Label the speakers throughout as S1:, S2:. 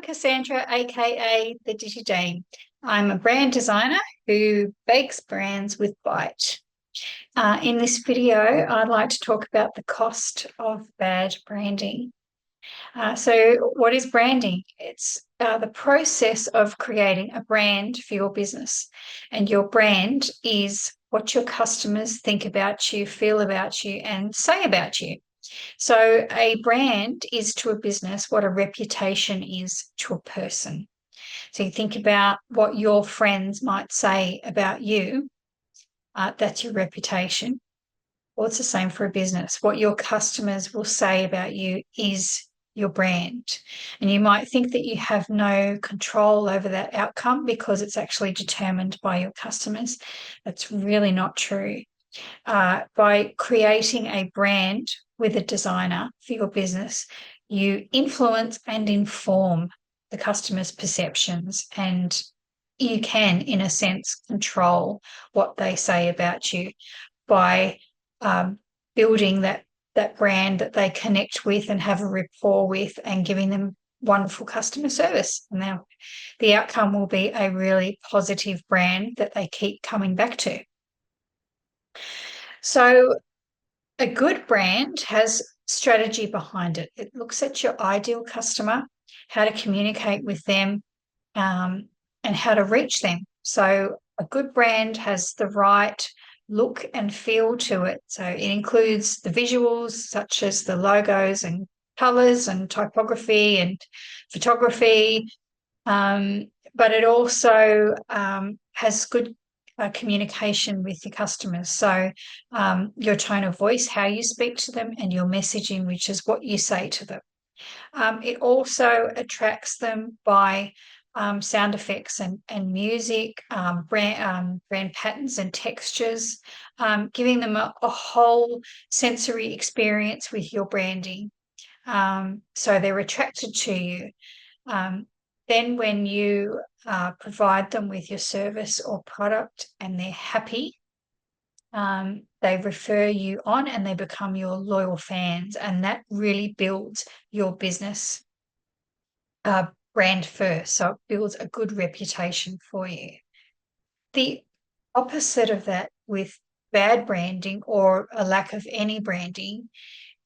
S1: I'm Cassandra, aka the Digi. I'm a brand designer who bakes brands with Bite. In this video, I'd like to talk about the cost of bad branding. So, what is branding? It's the process of creating a brand for your business, and your brand is what your customers think about you, feel about you, and say about you. So, a brand is to a business what a reputation is to a person. So, you think about what your friends might say about you, that's your reputation. Well, it's the same for a business. What your customers will say about you is your brand. And you might think that you have no control over that outcome because it's actually determined by your customers. That's really not true. By creating a brand with a designer for your business, you influence and inform the customer's perceptions, and you can, in a sense, control what they say about you by building that brand that they connect with and have a rapport with, and giving them wonderful customer service. And now the outcome will be a really positive brand that they keep coming back to. So a good brand has strategy behind it. It looks at your ideal customer, how to communicate with them, and how to reach them. So a good brand has the right look and feel to it. So it includes the visuals, such as the logos and colors and typography and photography, but it also has good communication with your customers. So your tone of voice, how you speak to them, and your messaging, which is what you say to them. It also attracts them by sound effects and music, brand patterns and textures, giving them a whole sensory experience with your branding. So they're attracted to you. Then when you provide them with your service or product and they're happy, they refer you on and they become your loyal fans, and that really builds your business brand first. So it builds a good reputation for you. The opposite of that with bad branding or a lack of any branding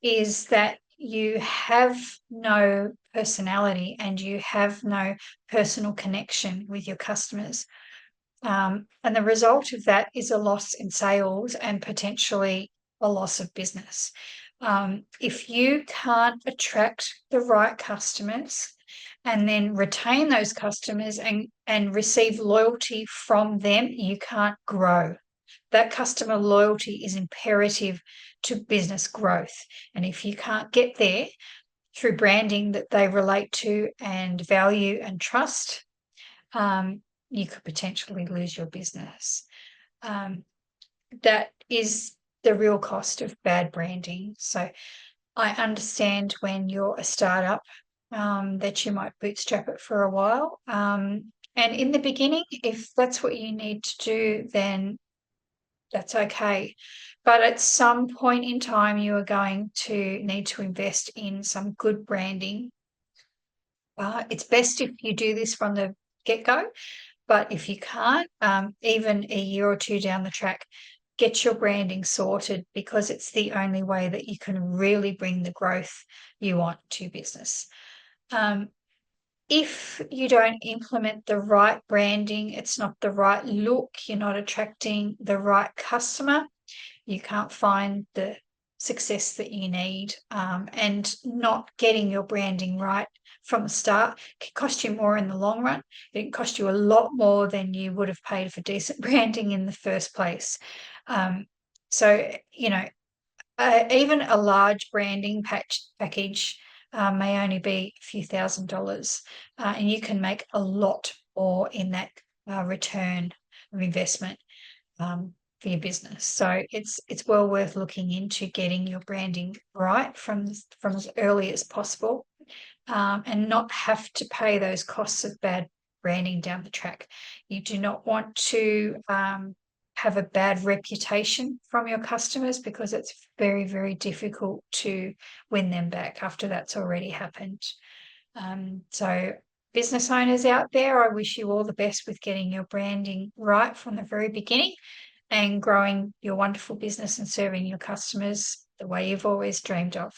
S1: is that you have no personality and you have no personal connection with your customers. And the result of that is a loss in sales and potentially a loss of business. If you can't attract the right customers and then retain those customers and receive loyalty from them, you can't grow. That customer loyalty is imperative to business growth. And if you can't get there through branding that they relate to and value and trust, you could potentially lose your business. That is the real cost of bad branding. So I understand when you're a startup that you might bootstrap it for a while. And in the beginning, if that's what you need to do, then that's okay. But at some point in time, you are going to need to invest in some good branding. It's best if you do this from the get-go, but if you can't, even a year or two down the track, get your branding sorted, because it's the only way that you can really bring the growth you want to business. If you don't implement the right branding, it's not the right look, you're not attracting the right customer, you can't find the success that you need, and not getting your branding right from the start can cost you more in the long run. It can cost you a lot more than you would have paid for decent branding in the first place. So, even a large branding package may only be a few $1,000s, and you can make a lot more in that return of investment for your business. So it's well worth looking into getting your branding right from as early as possible, and not have to pay those costs of bad branding down the track. You do not want to have a bad reputation from your customers, because it's very, very difficult to win them back after that's already happened. So business owners out there, I wish you all the best with getting your branding right from the very beginning and growing your wonderful business and serving your customers the way you've always dreamed of.